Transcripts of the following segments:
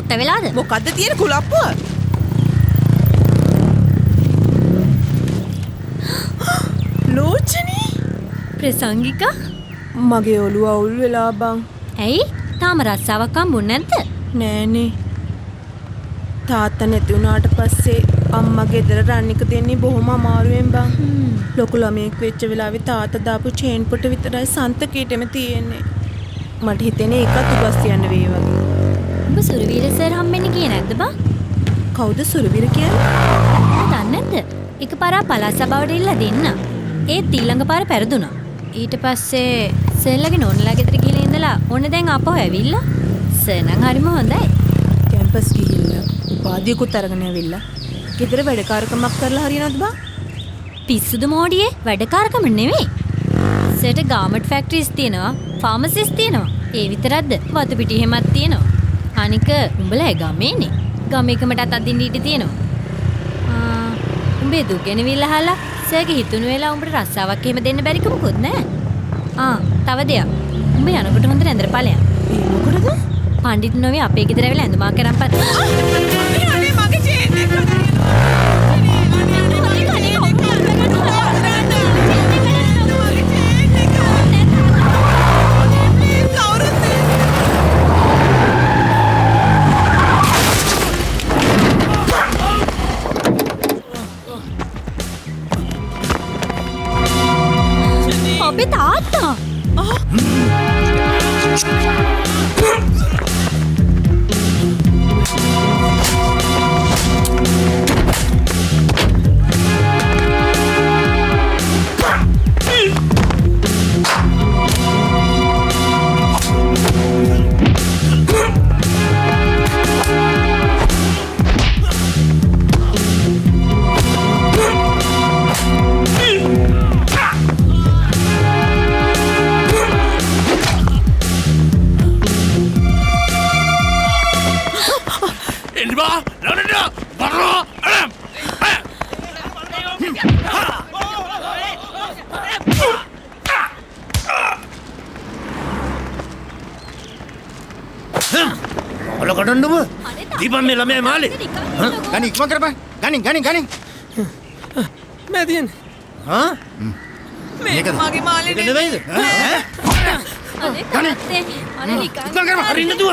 වට වෙලාද? මොකද්ද තියෙන කුලප්පුව? ලෝචනී ප්‍රසංගිකා මගේ ඔළුව අවුල් වෙලා බං. ඇයි? තාම රස්සාවක් හම්බුන්නේ නැද්ද? නෑනේ. තාත්තා නැති වුණාට පස්සේ අම්මා ගෙදර රන්නික දෙන්නේ බොහොම අමාරුවෙන් බං. ලොකු ළමයෙක් වෙච්ච වෙලාවේ තාත්තා දාපු චේන් පොට විතරයි සන්තකේටම තියෙන්නේ. මට හිතෙන්නේ ඒකත් උගස් තියන්න වේ වගේ. ඔබ සුරවීර සර් හම්බෙන්නේ ගියේ නැද්ද බං? කවුද සුරවීර කියන්නේ? දන්නේ නැද්ද? එකපාරක් පළාත් සභාවට ඉල්ල දෙන්න. ඒත් ඊළඟ පාර පෙරදුනා. ඊට පස්සේ සර්ලගේ නෝනලා ගෙදර ගිහලා ඉඳලා ඕනේ දැන් ආපහු ඇවිල්ලා. සර් නම් හරිම හොඳයි. කැම්පස් ගිහිල්ලා උපාධියකුත් අරගෙන ඇවිල්ලා. ගෙදර වැඩකාරකමක් කරලා හරියනවද බං? පිස්සුද මෝඩියේ වැඩකාරකම නෙවෙයි. සර්ට ගාමට් ෆැක්ටරිස් තියෙනවා, ෆාමසිස් තියෙනවා. ඒ විතරක්ද? වතු පිටි හැමක් තියෙනවා. අනික උඹලා ගමේනේ. ගමේකමටත් අදින්න ඉඩ තියෙනවා. උඹේ දුක් ගැන විල්ලහලා සර්ගේ හිතුණු වෙලා උඹට රස්සාවක් එහෙම දෙන්න බැරිකමකුත් නෑ. තව දෙයක්. උඹ යනකොට හොඳට ඇඳලා ඵලයන්. ඒ මොකටද? පණ්ඩිත නොවේ අපේ ගෙදර ඇවිල්ලා ඇඳුමක් කරන්පත්. අනේ මගේ චේන් එක. අපේ තාත්තා දීපන් මේ ළමයා මාලේ. ගනි ඉක්මන් කරපන්. ගනි. මැදින්. මේක මගේ මාලේ නෙවෙයිද? අනේ නිකන් ඉක්මන් කරපන්. හරින්න දුව.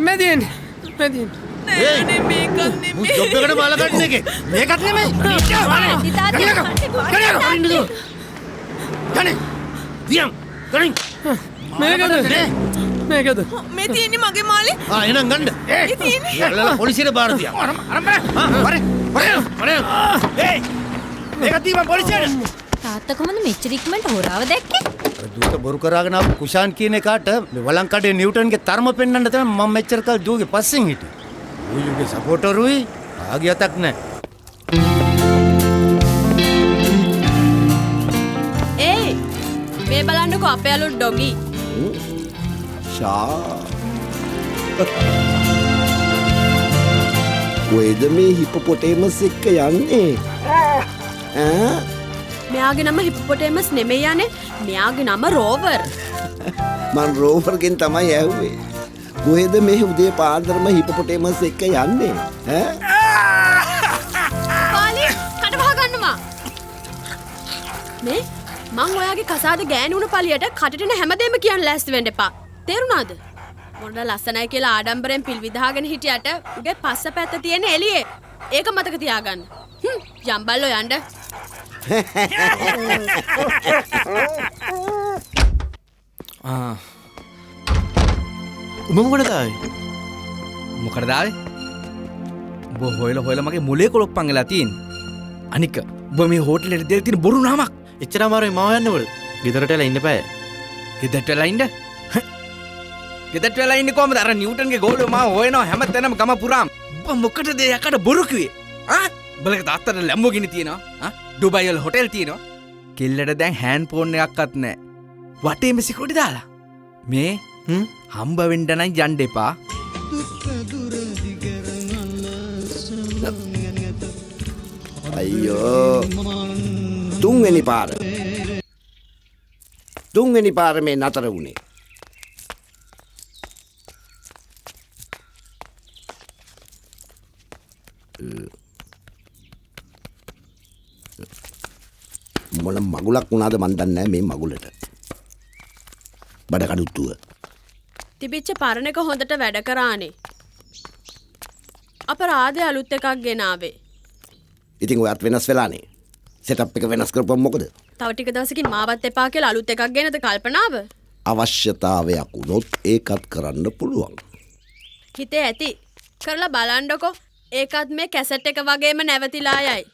මැදින්. නෑ මේකත් නෙමෙයි. ජොබ් එකට මාල ගන්න එකේ. මේකත් නෙමෙයි. හරින්න දුව. ගනි. දියම්. ගනි. මේකද? මේ තියෙන්නේ මගේ මාලේ. එහෙනම් ගන්න. ඒ තියෙන්නේ. යාළුවා පොලිසියට බාර දියා. මේක දීපන් පොලිසියට. තාත්තා කොහොමද මෙච්චර ඉක්මනට හොරාව දැක්කේ? දුවට බොරු කරාගෙන ආපු කුෂාන් කියන එකාට මේ වලංකඩේ නිව්ටන්ගේ තරම පෙන්වන්න තමයි මම මෙච්චර කල් දුවගේ පස්සෙන් හිටියේ. ඌයුගේ සපෝටරුයි ආගියතක් නැහැ. ඒ මේ බලන්නකෝ අපේ අලුත් ඩොගි. කොයිද මේ හිපොපොටේමස් එක්ක යන්නේ? මෙයාගේ නම හිපොපොටේමස් නෙමෙයි යන්නේ. මෙයාගේ නම රෝවර්. මං රෝවර්ගෙන් තමයි ඇහුවේ. කොහෙද මේ උදේ පාන්දරම හිපොපොටේමස් එක්ක යන්නේ? පාලි කට වහ ගන්නවා. මේ මං ඔයාගේ කසාද ගෑණි උණු පළියට කටටන හැමදේම කියන්න ලෑස්ති වෙන්න එපා. තේරුණාද? මොන ලස්සනයි කියලා ආඩම්බරෙන් පිල් විදාගෙන හිටියට උගේ පස්ස පැත්ත තියෙන එළියේ. ඒක මතක තියාගන්න. යම්බල්ලෝ යන්න. උඹ මොකටද ආවේ? මොකටද ආවේ? උඹ හොයලා මගේ මොලේ කොලොප්පන් වෙලා තියෙන්නේ. අනික උඹ මේ හෝටලෙට දෙලා තියෙන බොරු නාමක්. එච්චර අමාරුයි මාව යන්නවල. ගෙදරට වෙලා ඉන්න බෑ. ගෙදරට වෙලා ඉන්න? ගෙදරට වෙලා ඉන්නේ කොහමද? අර නිව්ටන්ගේ ගෝලුව මාව හොයනවා හැමතැනම ගම පුරාම. උඹ මොකටද යකට බොරු කිව්වේ? උඹලගේ තාත්තට ලැම්බෝගිනි තියෙනවා. ඩුබයි වල හොටෙල් තියෙනවා. කෙල්ලට දැන් හෑන්ඩ් ෆෝන් එකක්වත් නැහැ. වටේම සිකුරටි දාලා. මේ හම්බ වෙන්න නම් යන්න එපා. අයියෝ. තුන්වෙනි පාර මේ නතර වුණේ. මොන මගුලක් වුණාද මන් දන්නේ නැහැ මේ මගුලට. බඩ කඩුත්තුව. තිබිච්ච පරණ එක හොඳට වැඩ කරානේ. අපරාධය අලුත් එකක් ගෙනාවේ. ඉතින් ඔයත් වෙනස් වෙලානේ. සෙටප් එක වෙනස් කරපුවම මොකද? තව ටික දවසකින් මාවත් එපා කියලා අලුත් එකක් ගෙනද කල්පනාව? අවශ්‍යතාවයක් වුණොත් ඒකත් කරන්න පුළුවන්. හිතේ ඇති. කරලා බලන්නකො. ඒකත් මේ කැසට් එක වගේම නැවතිලා යයි.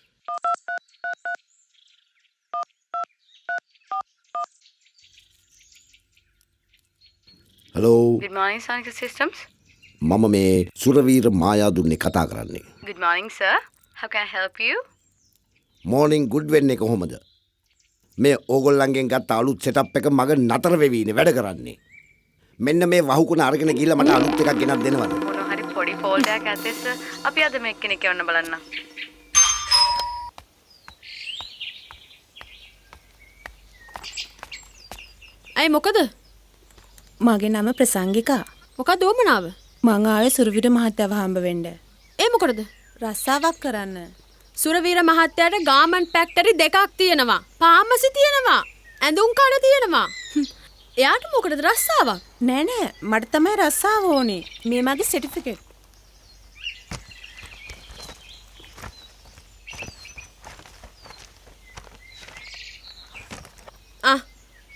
Hello. Good morning, Sonic Systems. මම මේ සුරවීර මායාදුන්නේ කතා කරන්නේ. Good morning, sir. How can I help you? Morning good වෙන්නේ කොහොමද? මේ ඕගොල්ලන්ගෙන් ගත්ත අලුත් සෙටප් එක මග නතර වෙවීනේ වැඩ කරන්නේ. මෙන්න මේ වහුකුණ අරගෙන ගිහලා මට අලුත් එකක් ගෙනත් දෙනවද? මොනවා හරි පොඩි ෆෝල්ඩ් එකක් ඇතේ සර්. අපි අද මේ කෙනෙක් යවන්න බලන්න. අය මොකද? මගේ නම ප්‍රසංගිකා. මොකක්ද උවමනාව? මං ආයේ සුරවීර මහත්තයව හම්බ වෙන්න. ඒ මොකටද? රස්සාවක් කරන්න. සුරවීර මහත්තයාට ගාමන්ට් ෆැක්ටරි දෙකක් තියෙනවා. පාමසි තියෙනවා. ඇඳුම් කඩ තියෙනවා. එයාට මොකටද රස්සාවක්? නෑ නෑ මට තමයි රස්සාව ඕනේ. මේ මගේ සර්ටිෆිකේට්.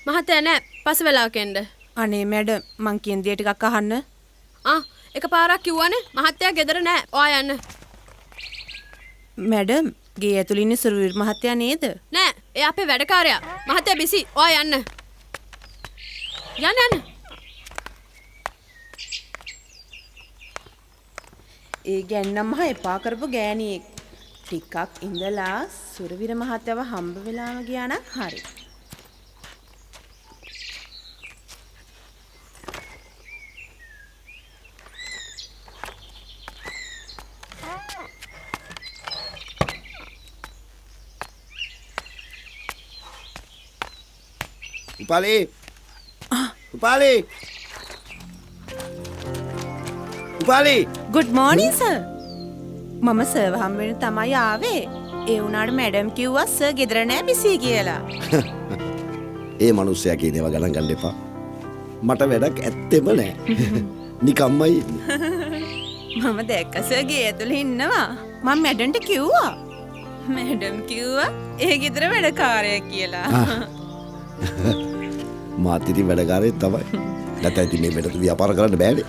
මහත්තයා නෑ පස වෙලාවක එන්න. අනේ මැඩම් මං කියන දේ ටිකක් අහන්න. එකපාරක් කිව්වනේ මහත්තයා ගෙදර නෑ. ඔයා යන්න. මැඩම් ගේ ඇතුළේ ඉන්නේ සුරවීර මහත්තයා නේද? නෑ එයා අපේ වැඩකාරයා. මහත්තයා බිසි. ඔයා යන්න. යන්න. ඒ ගැන්නම් මහ එපා කරපු ගෑණියෙක්. ටිකක් ඉඳලා සුරවීර මහත්තයව හම්බ වෙලාම ගියා නම් හරි. Upali. Upali. Upali. Good morning sir. මම සර්ව හම්බ වෙන තමයි ආවේ. ඒ වුණාට මැඩම් කිව්වා සර් ගෙදර නෑ බිසී කියලා. ඒ මිනිස්සයා කියන ඒවා ගණන් ගන්න එපා. මට වැඩක් ඇත්තෙම නෑ. නිකම්මයි ඉන්නේ. මම දැක්ක සර් ගේ ඇතුළේ ඉන්නවා. මම මැඩම්ට කිව්වා. මැඩම් කිව්වා ඒ ගෙදර වැඩකාරයෙක් කියලා. මාත් ඉතින් වැඩකාරයෙක් තමයි. නැත්නම් ඉතින් මේ මෙතන ව්‍යාපාර කරන්න බෑනේ.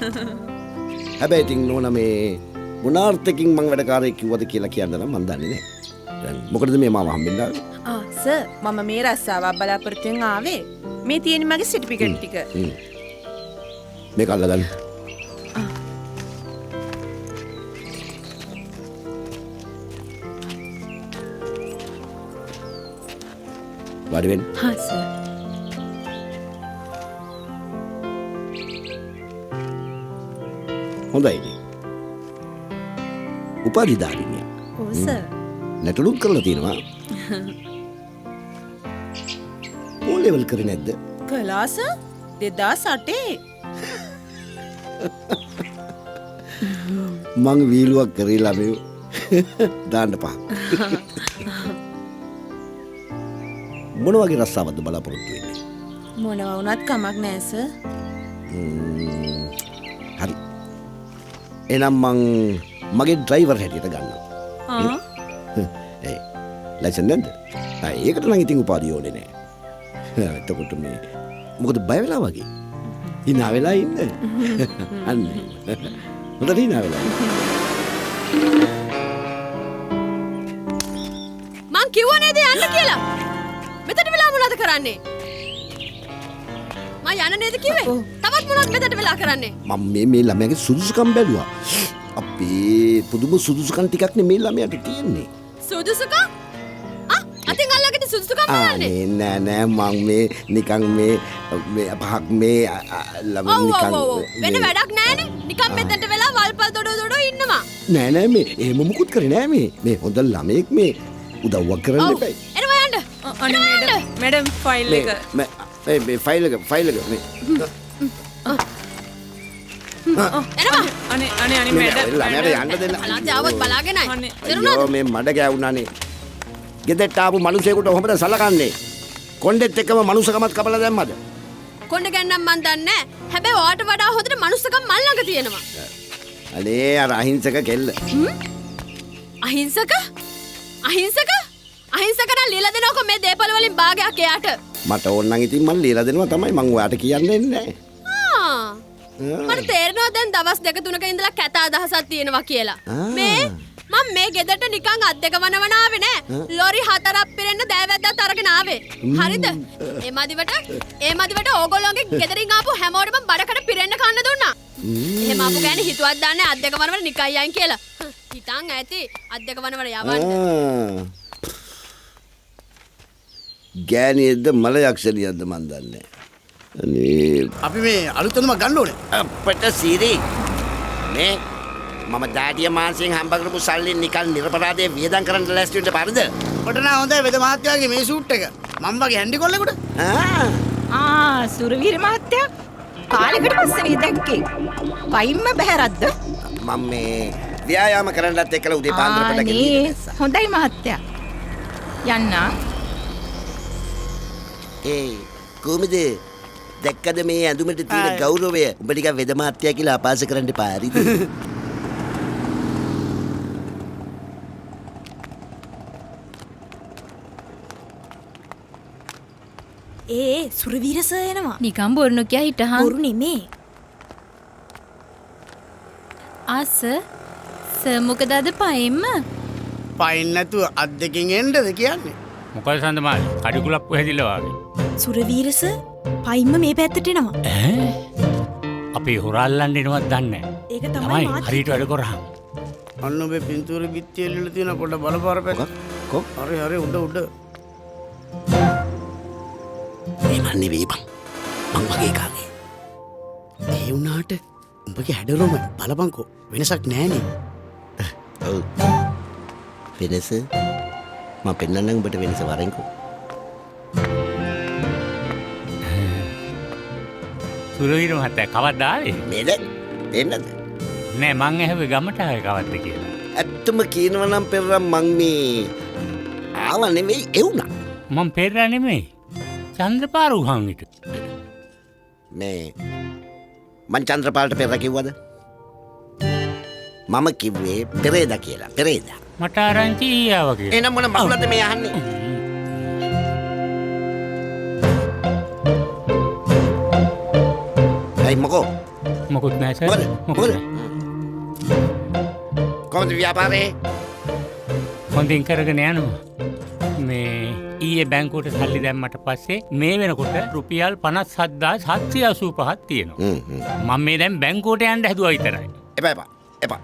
හැබැයි ඉතින් නෝනා මේ මොනාර්ථකින් මං වැඩකාරයෙක් කිව්වද කියලා කියන්න නම් මන් දන්නේ නෑ. දැන් මොකටද මේ මාව හම්බෙන්න ආවේ? සර් මම මේ රස්සාවක් බලාපොරොත්තුෙන් ආවේ. මේ තියෙන මගේ සර්ටිෆිකේට් ටික. මේක අල්ලගන්න. වාඩි වෙන්න. හා සර්. හොඳයි ඉතින්. උපාධිධාරිනිය. ඔව් සර්. නැටලුම් කරලා තියෙනවා. ඕ ලෙවල් කරේ නැද්ද? කළා සර් 2008. මං වීලුවක් කරේ ළමයෝ. දාන්න පහ. මොන වගේ රස්සාවක්ද බලාපොරොත්තු වෙන්නේ? මොනවා වුණත් කමක් නෑ සර්. හරි. එහෙනම් මං මගේ ඩ්‍රයිවර් හැටියට ගන්නවා. ඒ ලයිසන් නැද්ද? ඒකට නම් ඉතින් උපාධිය ඕනේ නෑ. එතකොට මේ මොකද බය වෙලා වගේ? hina වෙලා ඉන්න. අන්න. හොඳට hina වෙලා. මං කිව්වා නේද යන්න කියලා. මෙතන වෙලා මොනවද කරන්නේ? මම යන්න නේද කිව්වේ? තවත් මොනවද මෙතන වෙලා කරන්නේ? මම මේ ළමයාගේ සුදුසුකම් බැලුවා. අපේ පුදුම සුදුසුකම් ටිකක් නේ මේ ළමයාට තියෙන්නේ. සුදුසුකම්? අතින් අල්ලගෙන සුදුසුකම් බලන්නේ. නෑ මං මේ නිකන් මේ පහක් මේ ළමයි නිකන් වෙන වැඩක් නෑනේ. නිකන් මෙතනට වෙලා වල්පල් දොඩ ඉන්නවා. නෑ මේ එහෙම මුකුත් කරේ නෑ මේ හොඳ ළමයෙක් මේ උදව්වක් කරන්න එපා. එනවා යන්න. අනේ මැඩම් ෆයිල් එක. මේ ෆයිල් එක මේ එනවා. අනේ ළමයට යන්න දෙන්න. අලාන්තේ ආවොත් බලාගෙනයි. අයියෝ තේරුණාද? මේ මඩ ගෑවුනානේ. ගෙදරට ආපු මිනිසෙකුට කොහොමද සලකන්නේ? කොණ්ඩෙත් එක්කම මනුස්සකමත් කපලා දැම්මද? කොණ්ඩ ගැන්නම් මන් දන්නේ නැහැ. හැබැයි ඔයාට වඩා හොඳට මනුස්සකම් මල් ළඟ තියෙනවා. අනේ අර අහිංසක කෙල්ල. අහිංසක? අහිංසක? අහිංසක නම් লীලා දෙනවකො මේ දේපල වලින් භාගයක් එයාට. මට ඕන නම් ඉතින් මම ලියලා දෙනවා තමයි මං ඔයාට කියන්නේ නැහැ. මට තේරෙනවා දැන් දවස් දෙක තුනක ඉඳලා කැත අදහසක් තියෙනවා කියලා. මම මේ ගෙදරට නිකන් අත් දෙක වනවන ආවේ නෑ. ලොරි 4ක් පිරෙන්න දෑවැද්දත් අරගෙන ආවේ. හරිද? ඒ මදිවට ඕගොල්ලෝගේ ගෙදරින් ආපු හැමෝටම බඩකට පිරෙන්න කන්න දුන්නා. එහෙම ආපු ගෑණි හිතුවක් දන්නේ අත් දෙක වනවන නිකන් යයින් කියලා. හිතන් ඇති අත් දෙක වනවන යවන්න. ගෑනියෙක්ද මල යක්ෂණියක්ද මන් දන්නේ. අනේ අපි මේ අලුතෙන්ම ගන්න ඕනේ. අපට සීරි මේ මම දාඩිය මාංශයෙන් හම්බ කරපු සල්ලි නිකන් නිර්පරාදයේ වියදම් කරන්න ලෑස්ති වෙන්න පාරද? ඔබට නා හොඳයි වෙද මහත්තයාගේ මේ සූට් එක. මම වගේ හැන්ඩි කොල්ලෙකුට. සුරවීර මහත්තයා කාලෙකට පස්සේ නේද දැක්කේ. වයින්ම බහැරද්ද? මම මේ ව්‍යායාම කරන්නත් එක්කලා උදේ පාන්දර පොඩක් ගිහින්. හොඳයි මහත්තයා. යන්න. කොහමද දැක්කද මේ ඇඳුමට තියෙන ගෞරවය? උඹ ටිකක් වෙද මහත්තයා කියලා අපාස කරන්න එපා හරිද? සුරවීර සර් එනවා. නිකන් බොරු කියා හිටහන්. බොරු නෙමේ. සර් මොකද අද පයින්ම? පයින් නැතුව අත් දෙකෙන් එන්නද කියන්නේ? මොකද සඳමාල් කඩිකුලප්පු හැදිලා වගේ. සුරවීර සර් පයින්ම මේ පැත්තට එනවා. අපි හොරල්ලන්න එනවත් දන්නේ නැහැ. ඒක තමයි හරියට වැඩ කරහම. අන්න ඔබේ පින්තූර බිත්තිය එල්ලලා තියෙන පොඩ බලපාර පැත්ත. කො? හරි උඩ. මේ මන් නෙවෙයි බං. මං වගේ කාගේ. ඒ වුණාට උඹගේ හැඩරොම බලපංකෝ වෙනසක් නෑනේ. ඔව්. වෙනස මම පෙන්නන්නම් උඹට වෙනස වරෙන්කෝ. සුරවීර මහත්තයා කවද්ද ආවේ? මේද? එන්නද? නෑ මං ඇහුවේ ගමට ආවේ කවද්ද කියලා. ඇත්තම කියනවා නම් පෙරම් මං මේ ආව නෙවෙයි එවුණා. මං පෙරලා නෙමෙයි. චන්ද්‍රපාල උහන් විට. මේ මං චන්ද්‍රපාලට පෙර කිව්වද? මම කිව්වේ පෙරේදා කියලා. පෙරේදා. මට ආරංචි ඊයාව කියලා. එහෙනම් මොන මකුලද මේ අහන්නේ? මොකෝ? මොකුත් නෑ සර්. මොකද? කොහොමද ව්‍යාපාරේ? හොඳින් කරගෙන යනවා. මේ ඊයේ බැංකුවට සල්ලි දැම්මට පස්සේ මේ වෙනකොට රුපියල් 57785ක් තියෙනවා. මම මේ දැන් බැංකුවට යන්න හැදුවා විතරයි. එපා.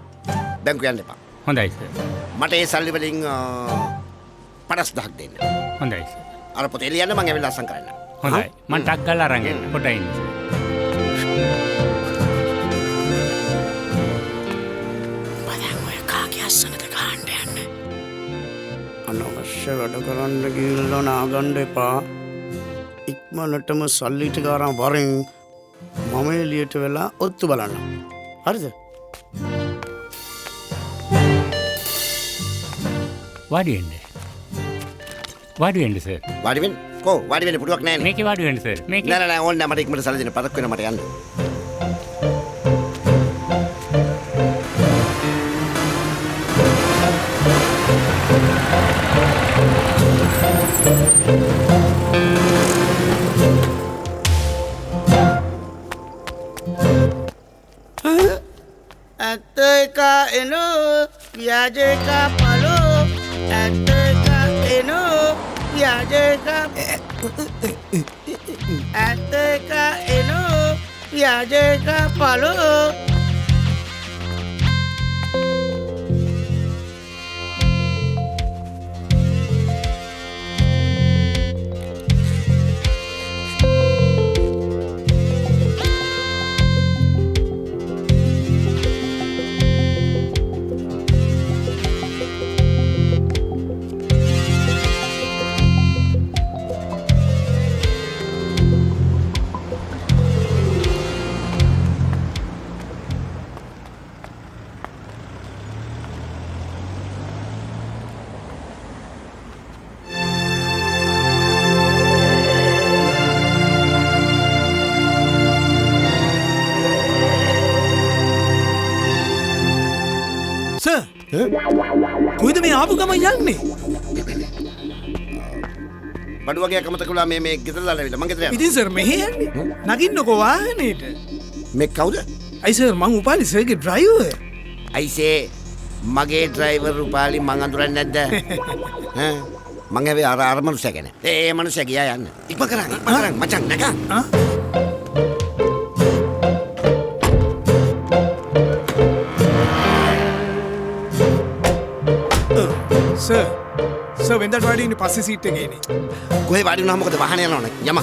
බැංකුව යන්න එපා. හොඳයි සර්. මට ඒ සල්ලි වලින් 50000ක් දෙන්න. හොඳයි සර්. අර පොතේ ලියන්න මම ඇවිල්ලා අසම් කරන්න. හොඳයි. මම ටක් ගාලා අරන් එන්න. පොඩ්ඩක් ඉන්න සර්. අනවශ්‍ය වැඩ කරන්න ගිහිල්ලා නාගන්න එපා. ඉක්මනටම සල්ලි ටික අරන් වරෙන් මම එළියට වෙලා ඔත්තු බලන්න. හරිද? වාඩි වෙන්න සර්. වාඩි වෙන්න. කො වාඩි වෙන්න පුඩුවක් නැහැ නේ. මේකේ වාඩි වෙන්න සර්. මේකේ. නෑ ඕන්න මට ඉක්මනට සල්ලි දෙන්න. පරක් වෙන මට යන්න. ඇත්ත එක එනෝ ව්‍යාජ එක පලෝ. ඇත්ත එක එනෝ ව්‍යාජ එක ඇත්ත එක එනෝ ව්‍යාජ එක පලෝ. කොයිද මේ ආපු ගම යන්නේ? බඩු වගේ කමතක කළා මේ ගෙදර දාලා ඇවිල්ලා මං ගෙදර යනවා. ඉතින් සර් මෙහෙ යන්නේ. නගින්නකෝ වාහනේට. මේ කවුද? අයි සර් මං උපාලි සර්ගේ ඩ්‍රයිවර්. අයිසේ මගේ ඩ්‍රයිවර් උපාලි මං අඳුරන්නේ නැද්ද? ඈ මං හැබැයි අර මනුස්සයා ගැන. ඒ මනුස්සයා ගියා යන්න. ඉක්ම කරන් මචං නැගා. සර් වෙන්දට වැඩි ඉන්නේ පස්සේ සීට් එකේ ඉන්නේ. කොහේ වාඩි වුණාම මොකද වාහනේ යනවනේ යම.